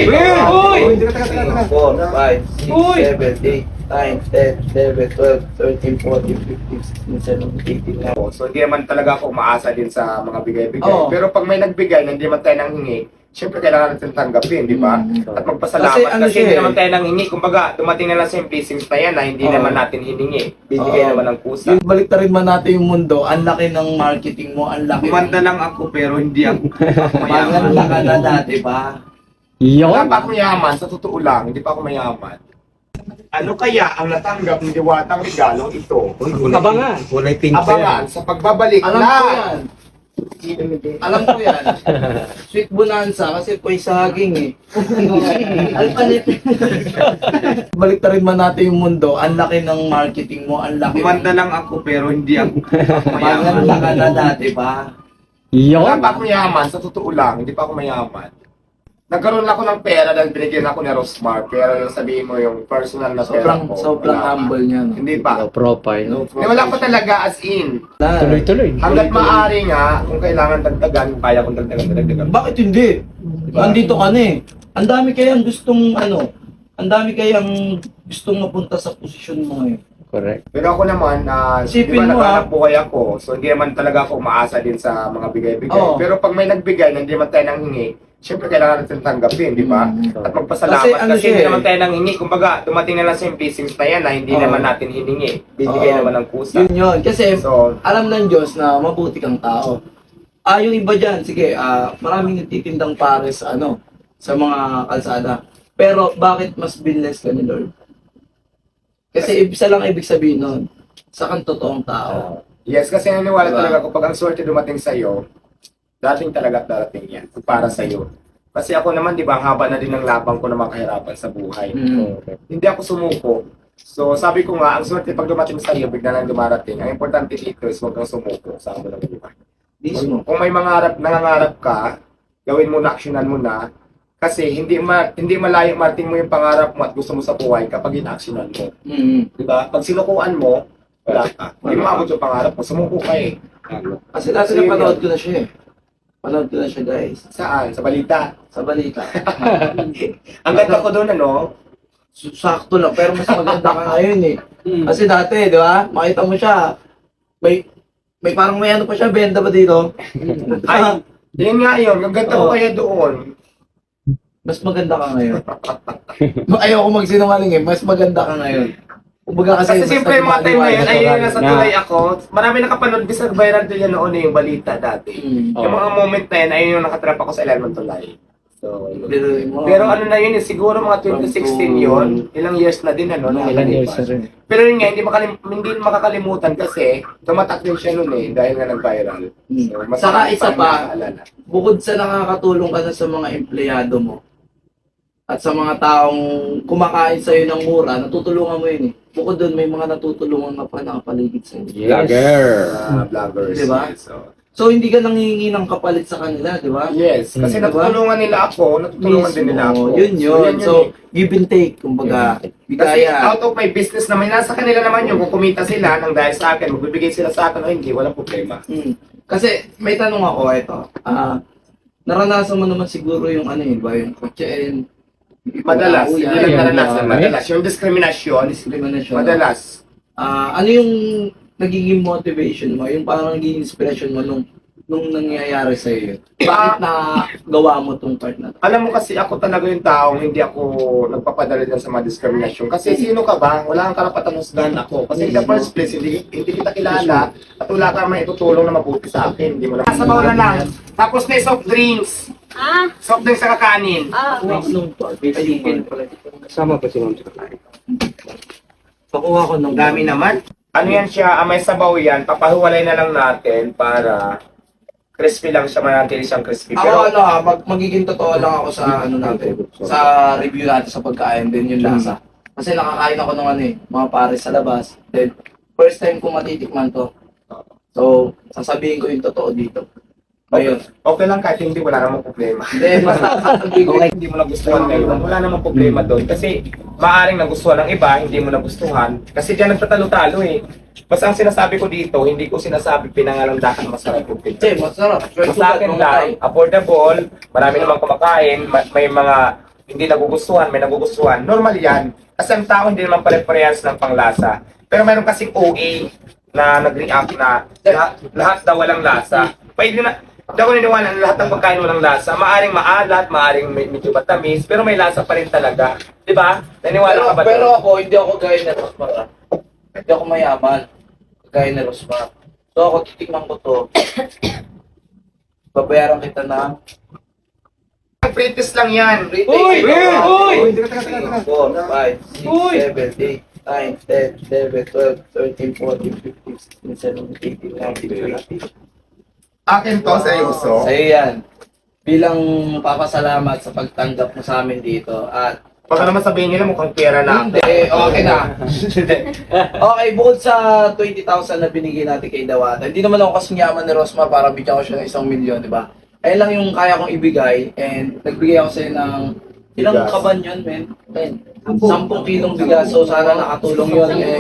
Uy! Uy! 4, 5, 6, 7, 8, 9, 10, 11, 12, 13, 14, 15, 16, 17, 18. So hindi naman talaga ako umaasa din sa mga bigay-bigay. Oo. Pero pag may nagbigay na hindi man tayo nang hingi, syempre kailangan natin tanggapin, di ba? At magpasalamat kasi, hindi naman tayo nang hingi. Kumbaga, dumating na lang sa yung blessings na yan na hindi naman natin hiningi. Bibigay naman ng kusa. Yung baliktarin man natin yung mundo, ang laki ng marketing mo, ang laki. Kumanda lang ako pero hindi ako mayaman. Maganda ka na dati pa. Wala pa akong yaman, sa totoo lang, hindi pa ako mayaman. Ano kaya ang natanggap ng diwatang regalong ito? Abangan. Kulay pink Abangan sa pagbabalik Alam ko na yan. Alam ko yan. Sweet bonanza kasi po'y saging eh. Alpalit. Baliktarin man natin yung mundo, ang laki ng marketing mo, ang laki. Kumanda lang ako pero hindi ako mayaman. Maganda ka na dati pa. Wala pa akong yaman, sa totoo lang, hindi pa ako mayaman. Nagkaroon ako ng pera dahil binigyan ako ni Rosmar, pero yung sabihin mo yung personal na pera ko. Sobrang wala pa. humble niya. No? Hindi pa. No profile. Wala pa talaga as in. Tuloy-tuloy. Hanggat maaari nga, kung kailangan dagdagan, kaya kong dagdagan. Bakit hindi? Andito ka na eh. Ang dami kayang gustong ang dami kayang gustong mapunta sa posisyon mo eh. Correct. Pero ako naman, Isipin di ba mo, naghanap buhay ako, so hindi naman talaga ako umaasa din sa mga bigay-bigay. Oo. Pero pag may nagbigay na hindi naman tayo nang hingi, syempre kailangan natin tanggapin, di ba? At magpasalamat Kasi kasi, siya hindi eh. naman tayo nang hingi. Kumbaga, dumating na lang sa yung blessings na yan na hindi Oo. naman natin hiningi. Bibigay Oo. naman ng kusa. Yun yun. Kasi So, alam ng Diyos na mabuti kang tao. Yung iba dyan, sige, maraming nagtitindang pares sa mga kalsada. Pero bakit mas binless ka ni Lord? Kasi isa lang ibig sabihin nun, sa kang totoong tao. yes, kasi naniwala Diba? talaga ko pag ang swerte dumating sa'yo, dating talaga at darating yan para sa'yo. Kasi ako naman, di ba, ang haba na din ng labang ko na makahirapan sa buhay. Hindi ako sumuko. So, sabi ko nga, ang swerte pag dumating sa'yo, bigla lang dumarating. Ang importante dito is huwag kang sumuko sa amo ng buhay. Mismo. Kung may nangangarap ka, gawin mo na, aksyonan mo na. Kasi hindi malayo marating mo yung pangarap mo at gusto mo sa buhay kapag in-actionan mo. Di ba? Pag sinukuan mo, wala ka. Hindi mo abot yung pangarap mo, sumuko ka eh. Kasi dati napanood ko na siya eh. Panood ko na siya guys. Saan? Sa balita. Sa balita. Ang ganda ko doon, ano? Sakto lang, pero mas maganda ka ngayon eh. Kasi dati, di ba? Makita mo siya, may parang may ano pa siya, benta ba dito? Ay, yun nga yun. Ang ganda ko kaya doon. Mas maganda ka ngayon. Ayoko magsinungaling eh, mas maganda ka ngayon. Kumbaga Kasi mas siyempre yung mga time na yun, nagmamaliwanag ay ka. nasa tulay ako. Marami nakapanood, bisa viral din yan noon eh, yung balita dati. Yung mga moment na yun, ayun yung nakatrap ako sa ilalim ng tulay. So, yun. Pero ano na yun, siguro mga 2016 yun, ilang years na din ano, nung Ilang years ilan na rin. Pero yun nga, hindi makakalimutan kasi tumatak din siya noon eh, dahil nga nag-viral. So, mas Saka marami isa pang pa, naaalala. bukod sa nakakatulong ka na sa mga empleyado mo, at sa mga taong kumakain sa'yo ng mura, natutulungan mo yun eh. Bukod doon, may mga natutulungan ka pa nakapaligid sa'yo. Vlogger. Vloggers. Diba? Yes, so. So, hindi ka nanghihingi ng kapalit sa kanila, di ba? Yes, kasi Diba? natutulungan nila ako, natutulungan din nila ako. Yun yun. So, eh. give and take, kumbaga, Kasi bigaya. out of my business naman, nasa kanila naman yun. Kung kumita sila nang dahil sa akin, magbibigay sila sa akin o hindi, walang problema. Kasi, may tanong ako, ito. Naranasan mo naman siguro yung ano yun ba, yung kutsain, Madalas, hindi lang yan. naranasan. Madalas, yung diskriminasyon, discrimination. madalas. Ano yung nagiging motivation mo, yung parang nagiging inspiration mo nung nangyayari sa iyo? Bakit na gawa mo tong part na to? Alam mo kasi ako talaga yung taong hindi ako nagpapadala dyan sa mga diskriminasyon. Kasi sino ka ba? Wala kang karapatan husgahan ako. Kasi in the first place, hindi kita kilala at wala ka may itutulong na mabuti sa akin. Hindi mo lang. Sabaw na lang. Tapos may soft drinks. Soft drinks sa kakanin. Nung part, ayun pala. Kasama pa si Ma'am sa kakain. Pakuha ko ng Ang dami naman. Ano yan siya? May sabaw yan. Papahiwalay na lang natin para crispy lang siya. Manatili siyang crispy. Ako magiging totoo lang ako sa ano natin, sa review natin sa pagkain din yung lasa. Kasi nakakain ako ng mga pares sa labas. Then, first time ko matitikman to. So, sasabihin ko yung totoo dito. Ayun. Okay lang kahit hindi, wala namang problema. Then, sasabihin ko Hindi mo nagustuhan ngayon, wala namang problema doon. Kasi maaaring nagustuhan ng iba, hindi mo nagustuhan. Kasi diyan nagtatalo-talo eh. Basta ang sinasabi ko dito, hindi ko sinasabi pinangalandakan masarap yung pizza. masarap. Sa akin lang, affordable, marami namang kumakain, may mga hindi nagugustuhan, may nagugustuhan. Normal yan. Kasi ang tao hindi naman pare-parehas ng panglasa. Pero meron kasing OA na nag-react na lahat daw walang lasa. Pwede na, hindi ako niniwala na lahat ng pagkain walang lasa. Maaring maalat, maaring medyo matamis, pero may lasa pa rin talaga. Di ba? Naniwala ka ba Pero doon? ako, hindi ako gaya ni Rosmar. Hindi ako mayaman. Gaya ni Rosmar. So ako, titikman ko to. Babayaran kita na Pretest lang yan. Uy! Uy! Uy! 3, 4, 5, 6, Uy! 7, 8, 9, 10, 11, 12, 13, 14, 15, 16, 17, 18, 19, 20. Akin to, seryoso. Sa'yo yan. Bilang papasalamat sa pagtanggap mo sa amin dito. At Baka naman sabihin nila mukhang pera na. hindi, okay na. Okay, bukod sa 20,000 na binigay natin kay Dawata, hindi naman ako kasing yaman ni Rosmar para bigyan ko siya ng 1 milyon, di ba? Ayun lang yung kaya kong ibigay and nagbigay ako sa'yo ng ilang Bigas. kaban yun, men? 10 kilong bigas, so sana nakatulong yun. Eh,